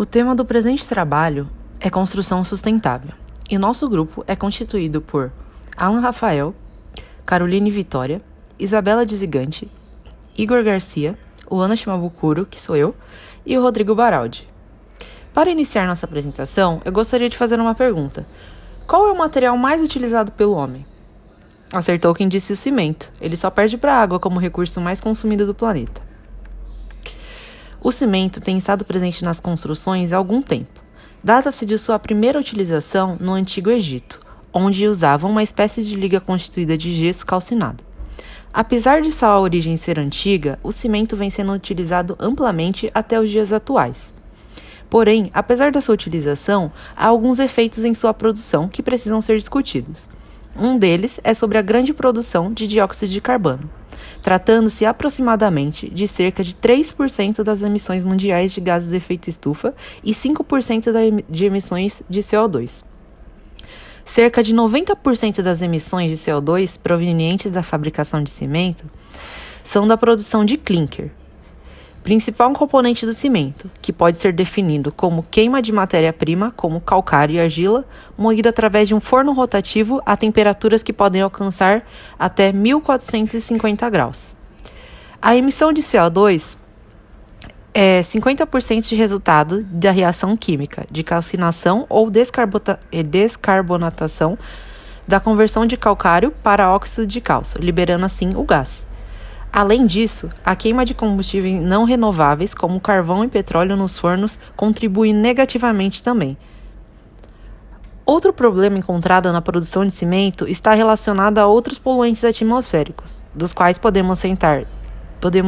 O tema do presente trabalho é construção sustentável, e nosso grupo é constituído por Alan Rafael, Caroline Vitória, Isabela Dizigante, Igor Garcia, Luana Shimabukuro, que sou eu, e o Rodrigo Baraldi. Para iniciar nossa apresentação, eu gostaria de fazer uma pergunta. Qual é o material mais utilizado pelo homem? Acertou quem disse o cimento. Ele só perde para a água como recurso mais consumido do planeta. O cimento tem estado presente nas construções há algum tempo. Data-se de sua primeira utilização no Antigo Egito, onde usavam uma espécie de liga constituída de gesso calcinado. Apesar de sua origem ser antiga, o cimento vem sendo utilizado amplamente até os dias atuais. Porém, apesar da sua utilização, há alguns efeitos em sua produção que precisam ser discutidos. Um deles é sobre a grande produção de dióxido de carbono, tratando-se aproximadamente de cerca de 3% das emissões mundiais de gases de efeito estufa e 5% de emissões de CO2. Cerca de 90% das emissões de CO2 provenientes da fabricação de cimento são da produção de clinker, principal componente do cimento, que pode ser definido como queima de matéria-prima, como calcário e argila, moída através de um forno rotativo a temperaturas que podem alcançar até 1450 graus. A emissão de CO2 é 50% de resultado da reação química, de calcinação ou descarbonatação da conversão de calcário para óxido de cálcio, liberando assim o gás. Além disso, a queima de combustíveis não renováveis, como carvão e petróleo nos fornos, contribui negativamente também. Outro problema encontrado na produção de cimento está relacionado a outros poluentes atmosféricos, dos quais podemos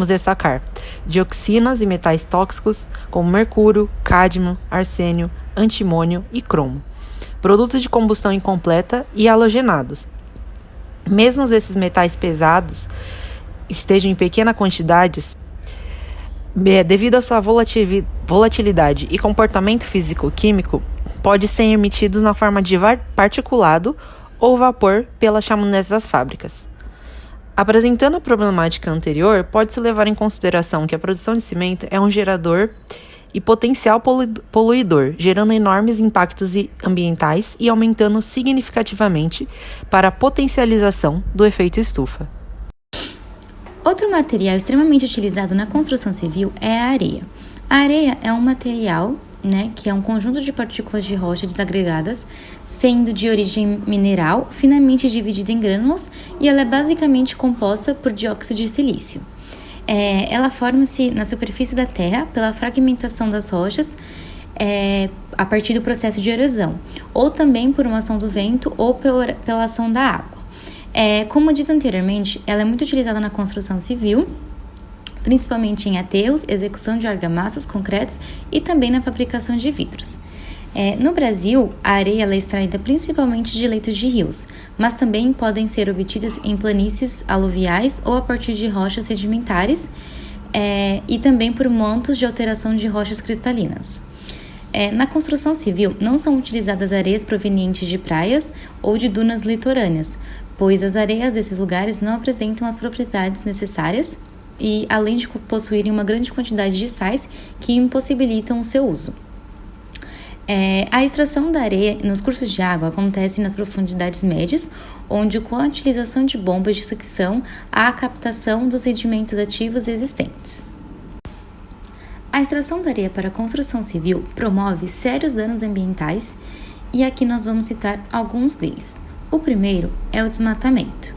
destacar dioxinas e metais tóxicos, como mercúrio, cádmio, arsênio, antimônio e cromo, produtos de combustão incompleta e halogenados. Mesmo esses metais pesados estejam em pequenas quantidades, devido à sua volatilidade e comportamento físico-químico, pode ser emitidos na forma de particulado ou vapor pelas chaminés das fábricas. Apresentando a problemática anterior, pode-se levar em consideração que a produção de cimento é um gerador e potencial poluidor, gerando enormes impactos ambientais e aumentando significativamente para a potencialização do efeito estufa. Outro material extremamente utilizado na construção civil é a areia. A areia é um material, que é um conjunto de partículas de rocha desagregadas, sendo de origem mineral, finamente dividida em grânulos, e ela é basicamente composta por dióxido de silício. Ela forma-se na superfície da Terra pela fragmentação das rochas, a partir do processo de erosão, ou também por uma ação do vento ou pela ação da água. Como dito anteriormente, ela é muito utilizada na construção civil, principalmente em aterros, execução de argamassas, concretos e também na fabricação de vidros. No Brasil, a areia é extraída principalmente de leitos de rios, mas também podem ser obtidas em planícies aluviais ou a partir de rochas sedimentares e também por mantos de alteração de rochas cristalinas. Na construção civil, não são utilizadas areias provenientes de praias ou de dunas litorâneas, pois as areias desses lugares não apresentam as propriedades necessárias e além de possuírem uma grande quantidade de sais que impossibilitam o seu uso. A extração da areia nos cursos de água acontece nas profundidades médias, onde com a utilização de bombas de sucção há a captação dos sedimentos ativos existentes. A extração da areia para a construção civil promove sérios danos ambientais e aqui nós vamos citar alguns deles. O primeiro é o desmatamento.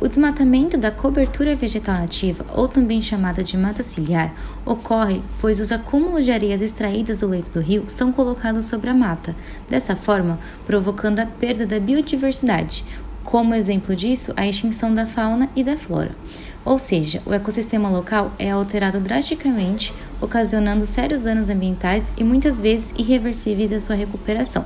O desmatamento da cobertura vegetal nativa, ou também chamada de mata ciliar, ocorre pois os acúmulos de areias extraídas do leito do rio são colocados sobre a mata, dessa forma provocando a perda da biodiversidade, como exemplo disso a extinção da fauna e da flora. Ou seja, o ecossistema local é alterado drasticamente, ocasionando sérios danos ambientais e muitas vezes irreversíveis à sua recuperação.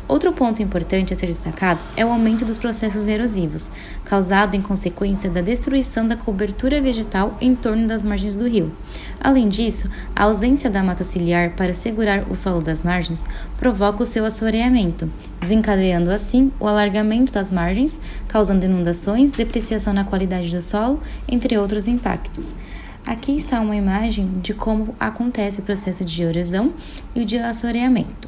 Outro ponto importante a ser destacado é o aumento dos processos erosivos, causado em consequência da destruição da cobertura vegetal em torno das margens do rio. Além disso, a ausência da mata ciliar para segurar o solo das margens provoca o seu assoreamento, desencadeando assim o alargamento das margens, causando inundações, depreciação na qualidade do solo, entre outros impactos. Aqui está uma imagem de como acontece o processo de erosão e o de assoreamento.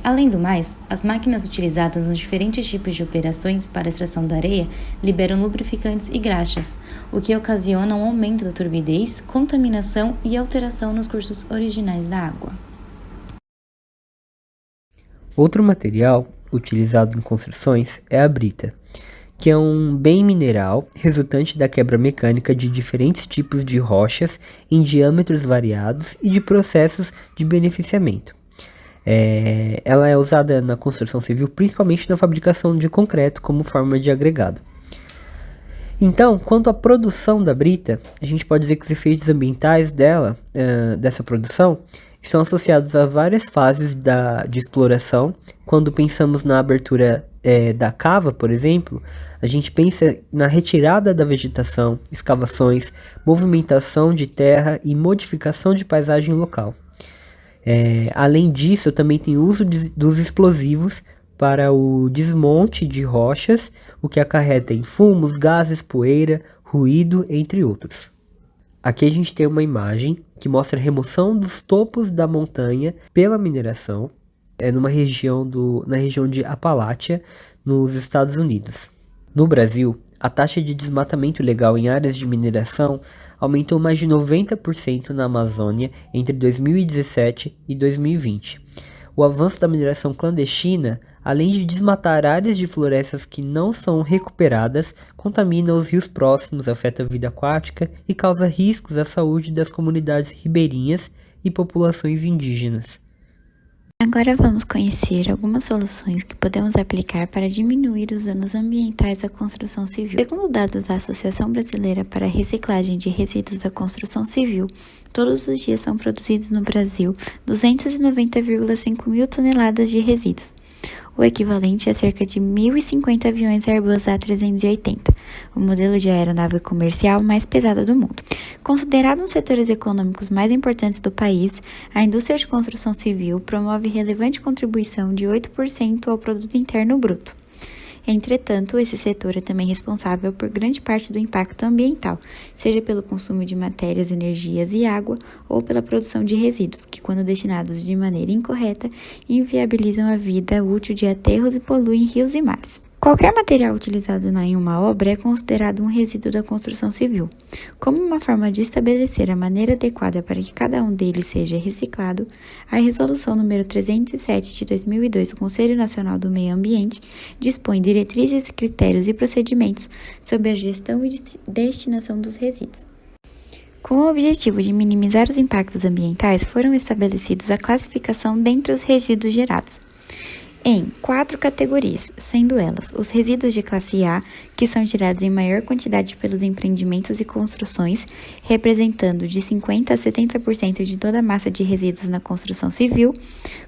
Além do mais, as máquinas utilizadas nos diferentes tipos de operações para a extração da areia liberam lubrificantes e graxas, o que ocasiona um aumento da turbidez, contaminação e alteração nos cursos originais da água. Outro material utilizado em construções é a brita, que é um bem mineral resultante da quebra mecânica de diferentes tipos de rochas em diâmetros variados e de processos de beneficiamento. Ela é usada na construção civil, principalmente na fabricação de concreto como forma de agregado. Então, quanto à produção da brita, a gente pode dizer que os efeitos ambientais dessa produção estão associados a várias fases de exploração. Quando pensamos na abertura da cava, por exemplo, a gente pensa na retirada da vegetação, escavações, movimentação de terra e modificação de paisagem local. Além disso, também tem o uso dos explosivos para o desmonte de rochas, o que acarreta em fumos, gases, poeira, ruído, entre outros. Aqui a gente tem uma imagem que mostra a remoção dos topos da montanha pela mineração, na região de Appalachia, nos Estados Unidos. No Brasil, a taxa de desmatamento ilegal em áreas de mineração aumentou mais de 90% na Amazônia entre 2017 e 2020. O avanço da mineração clandestina, além de desmatar áreas de florestas que não são recuperadas, contamina os rios próximos, afeta a vida aquática e causa riscos à saúde das comunidades ribeirinhas e populações indígenas. Agora vamos conhecer algumas soluções que podemos aplicar para diminuir os danos ambientais da construção civil. Segundo dados da Associação Brasileira para a Reciclagem de Resíduos da Construção Civil, todos os dias são produzidos no Brasil 290,5 mil toneladas de resíduos, o equivalente a cerca de 1.050 aviões Airbus A380, o modelo de aeronave comercial mais pesada do mundo. Considerado um dos setores econômicos mais importantes do país, a indústria de construção civil promove relevante contribuição de 8% ao produto interno bruto. Entretanto, esse setor é também responsável por grande parte do impacto ambiental, seja pelo consumo de matérias, energias e água, ou pela produção de resíduos, que, quando destinados de maneira incorreta, inviabilizam a vida útil de aterros e poluem rios e mares. Qualquer material utilizado em uma obra é considerado um resíduo da construção civil. Como uma forma de estabelecer a maneira adequada para que cada um deles seja reciclado, a Resolução número 307 de 2002 do Conselho Nacional do Meio Ambiente dispõe diretrizes, critérios e procedimentos sobre a gestão e destinação dos resíduos. Com o objetivo de minimizar os impactos ambientais, foram estabelecidos a classificação dentre os resíduos gerados em 4 categorias, sendo elas os resíduos de classe A, que são gerados em maior quantidade pelos empreendimentos e construções, representando de 50% a 70% de toda a massa de resíduos na construção civil,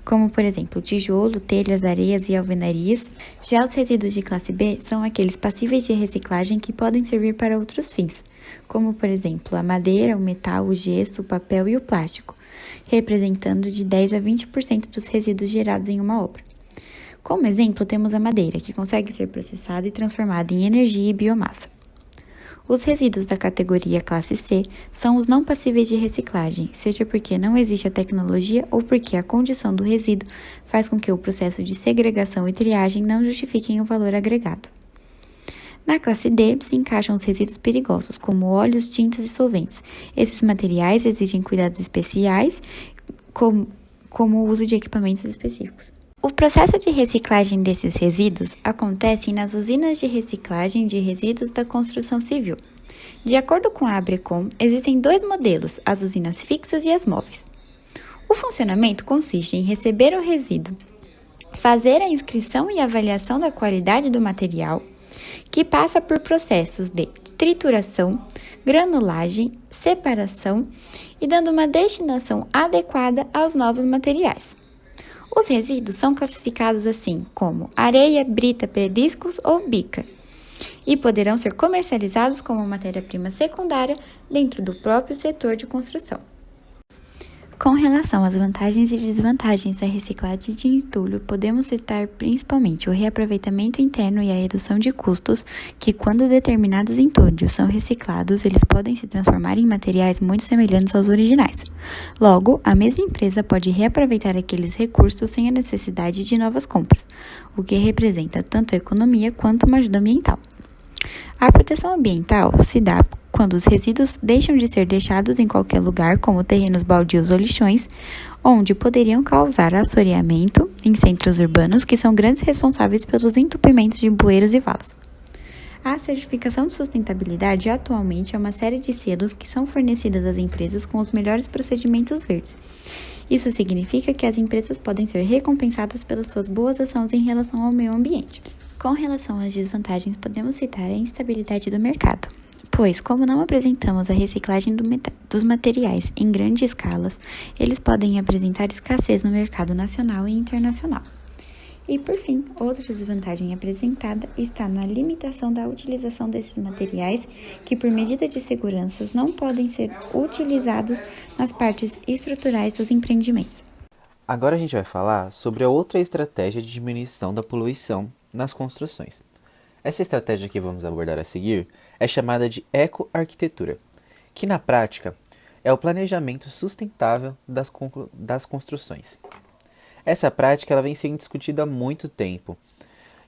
como, por exemplo, tijolo, telhas, areias e alvenarias. Já os resíduos de classe B são aqueles passíveis de reciclagem que podem servir para outros fins, como, por exemplo, a madeira, o metal, o gesso, o papel e o plástico, representando de 10% a 20% dos resíduos gerados em uma obra. Como exemplo, temos a madeira, que consegue ser processada e transformada em energia e biomassa. Os resíduos da categoria classe C são os não passíveis de reciclagem, seja porque não existe a tecnologia ou porque a condição do resíduo faz com que o processo de segregação e triagem não justifiquem o valor agregado. Na classe D se encaixam os resíduos perigosos, como óleos, tintas e solventes. Esses materiais exigem cuidados especiais, como o uso de equipamentos específicos. O processo de reciclagem desses resíduos acontece nas usinas de reciclagem de resíduos da construção civil. De acordo com a Abrecon, existem 2 modelos, as usinas fixas e as móveis. O funcionamento consiste em receber o resíduo, fazer a inscrição e avaliação da qualidade do material, que passa por processos de trituração, granulagem, separação e dando uma destinação adequada aos novos materiais. Os resíduos são classificados assim como areia, brita, pedriscos ou bica e poderão ser comercializados como matéria-prima secundária dentro do próprio setor de construção. Com relação às vantagens e desvantagens da reciclagem de entulho, podemos citar principalmente o reaproveitamento interno e a redução de custos, que quando determinados entulhos são reciclados, eles podem se transformar em materiais muito semelhantes aos originais. Logo, a mesma empresa pode reaproveitar aqueles recursos sem a necessidade de novas compras, o que representa tanto a economia quanto uma ajuda ambiental. A proteção ambiental se dá quando os resíduos deixam de ser deixados em qualquer lugar, como terrenos baldios ou lixões, onde poderiam causar assoreamento em centros urbanos, que são grandes responsáveis pelos entupimentos de bueiros e valas. A certificação de sustentabilidade atualmente é uma série de selos que são fornecidas às empresas com os melhores procedimentos verdes. Isso significa que as empresas podem ser recompensadas pelas suas boas ações em relação ao meio ambiente. Com relação às desvantagens, podemos citar a instabilidade do mercado, pois, como não apresentamos a reciclagem dos materiais em grandes escalas, eles podem apresentar escassez no mercado nacional e internacional. E, por fim, outra desvantagem apresentada está na limitação da utilização desses materiais, que, por medida de segurança, não podem ser utilizados nas partes estruturais dos empreendimentos. Agora a gente vai falar sobre a outra estratégia de diminuição da poluição nas construções. Essa estratégia que vamos abordar a seguir é chamada de ecoarquitetura, que na prática é o planejamento sustentável das construções. Essa prática ela vem sendo discutida há muito tempo,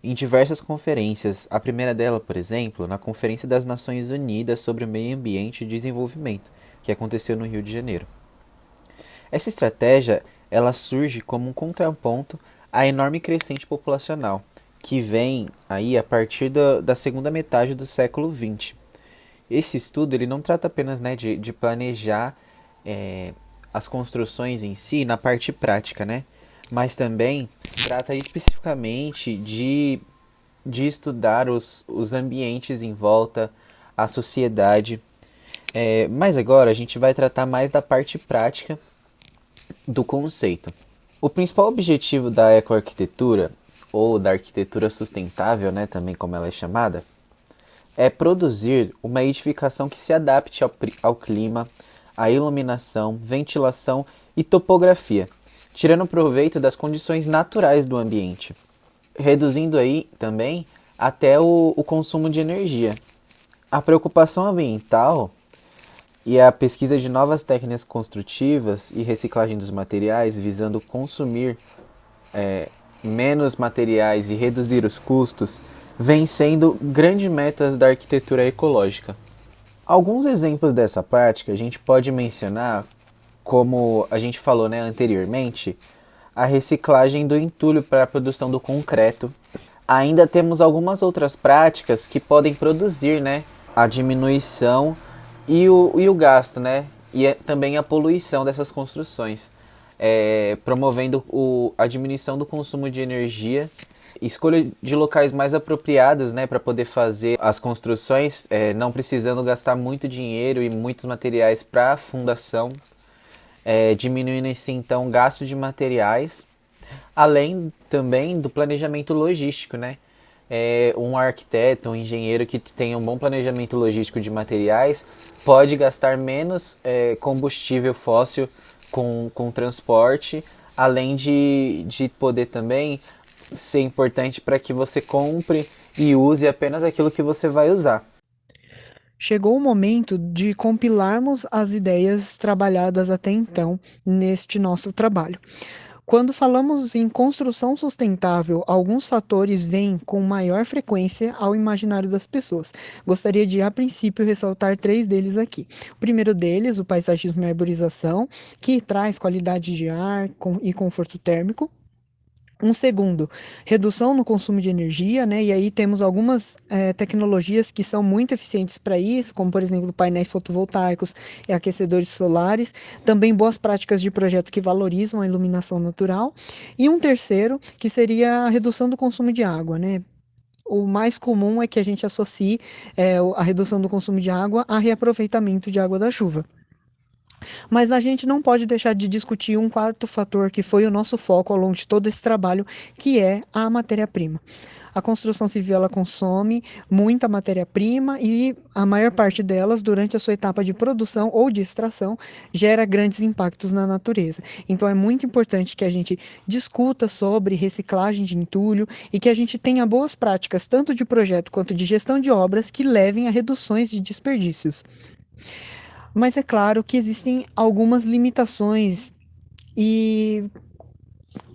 em diversas conferências. A primeira dela, por exemplo, na Conferência das Nações Unidas sobre o Meio Ambiente e Desenvolvimento, que aconteceu no Rio de Janeiro. Essa estratégia ela surge como um contraponto à enorme crescente populacional, que vem aí a partir da segunda metade do século XX. Esse estudo ele não trata apenas de planejar as construções em si na parte prática, mas também trata especificamente de estudar os ambientes em volta, a sociedade. Mas agora a gente vai tratar mais da parte prática do conceito. O principal objetivo da ecoarquitetura, ou da arquitetura sustentável, também como ela é chamada, é produzir uma edificação que se adapte ao clima, à iluminação, ventilação e topografia, tirando proveito das condições naturais do ambiente, reduzindo aí também até o consumo de energia. A preocupação ambiental e a pesquisa de novas técnicas construtivas e reciclagem dos materiais visando consumir menos materiais e reduzir os custos vem sendo grandes metas da arquitetura ecológica. Alguns exemplos dessa prática a gente pode mencionar, como a gente falou anteriormente, a reciclagem do entulho para a produção do concreto. Ainda temos algumas outras práticas que podem produzir a diminuição e o gasto, e também a poluição dessas construções, promovendo a diminuição do consumo de energia, escolha de locais mais apropriados para poder fazer as construções, não precisando gastar muito dinheiro e muitos materiais para a fundação, diminuindo assim, então o gasto de materiais, além também do planejamento logístico, um arquiteto, um engenheiro que tenha um bom planejamento logístico de materiais pode gastar menos combustível fóssil com transporte, além de poder também ser importante para que você compre e use apenas aquilo que você vai usar. Chegou o momento de compilarmos as ideias trabalhadas até então neste nosso trabalho. Quando falamos em construção sustentável, alguns fatores vêm com maior frequência ao imaginário das pessoas. Gostaria de, a princípio, ressaltar 3 deles aqui. O primeiro deles, o paisagismo e arborização, que traz qualidade de ar e conforto térmico. Um segundo, redução no consumo de energia, e aí temos algumas tecnologias que são muito eficientes para isso, como por exemplo painéis fotovoltaicos e aquecedores solares, também boas práticas de projeto que valorizam a iluminação natural, e um terceiro, que seria a redução do consumo de água, O mais comum é que a gente associe a redução do consumo de água a reaproveitamento de água da chuva. Mas a gente não pode deixar de discutir um quarto fator que foi o nosso foco ao longo de todo esse trabalho, que é a matéria-prima. a construção civil ela consome muita matéria-prima e a maior parte delas, durante a sua etapa de produção ou de extração, gera grandes impactos na natureza. Então é muito importante que a gente discuta sobre reciclagem de entulho e que a gente tenha boas práticas, tanto de projeto quanto de gestão de obras, que levem a reduções de desperdícios. Mas é claro que existem algumas limitações e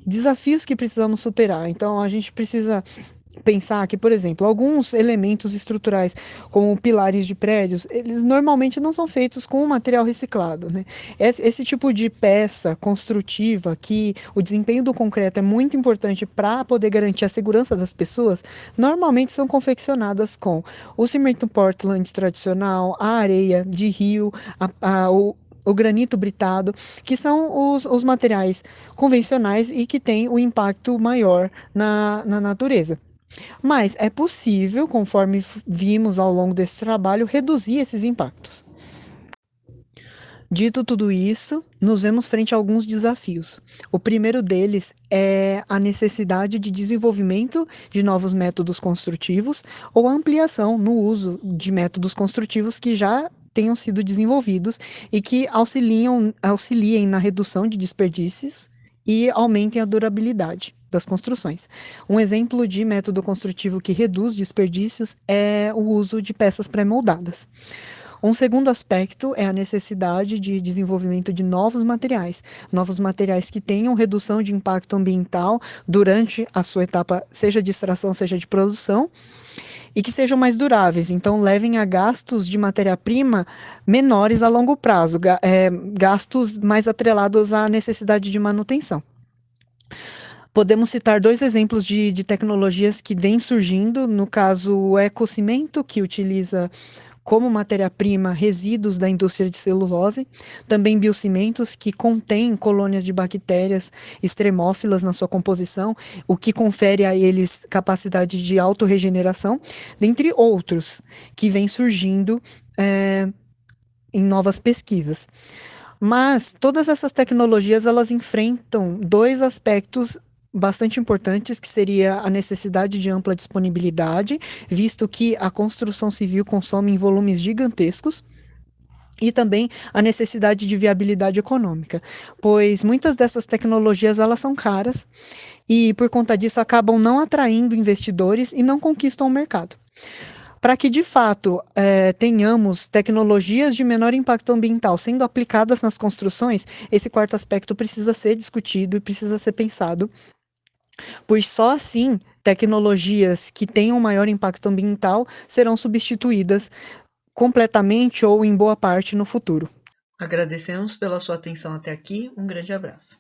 desafios que precisamos superar. Então a gente precisa pensar que, por exemplo, alguns elementos estruturais, como pilares de prédios, eles normalmente não são feitos com material reciclado, né? Esse tipo de peça construtiva, que o desempenho do concreto é muito importante para poder garantir a segurança das pessoas, normalmente são confeccionadas com o cimento Portland tradicional, a areia de rio, o granito britado, que são os materiais convencionais e que têm o impacto maior na natureza. Mas é possível, conforme vimos ao longo desse trabalho, reduzir esses impactos. Dito tudo isso, nos vemos frente a alguns desafios. O primeiro deles é a necessidade de desenvolvimento de novos métodos construtivos ou ampliação no uso de métodos construtivos que já tenham sido desenvolvidos e que auxiliem na redução de desperdícios e aumentem a durabilidade das construções. Um exemplo de método construtivo que reduz desperdícios é o uso de peças pré-moldadas. Um segundo aspecto é a necessidade de desenvolvimento de novos materiais que tenham redução de impacto ambiental durante a sua etapa, seja de extração, seja de produção, e que sejam mais duráveis, então levem a gastos de matéria-prima menores a longo prazo, gastos mais atrelados à necessidade de manutenção. Podemos citar 2 exemplos de tecnologias que vêm surgindo, no caso o ecocimento, que utiliza como matéria-prima resíduos da indústria de celulose, também biocimentos, que contêm colônias de bactérias extremófilas na sua composição, o que confere a eles capacidade de autorregeneração, dentre outros, que vêm surgindo em novas pesquisas. Mas todas essas tecnologias elas enfrentam 2 aspectos bastante importantes, que seria a necessidade de ampla disponibilidade, visto que a construção civil consome em volumes gigantescos, e também a necessidade de viabilidade econômica, pois muitas dessas tecnologias elas são caras e, por conta disso, acabam não atraindo investidores e não conquistam o mercado. Para que, de fato, tenhamos tecnologias de menor impacto ambiental sendo aplicadas nas construções, esse quarto aspecto precisa ser discutido e precisa ser pensado, pois só assim tecnologias que tenham maior impacto ambiental serão substituídas completamente ou em boa parte no futuro. Agradecemos pela sua atenção até aqui, um grande abraço.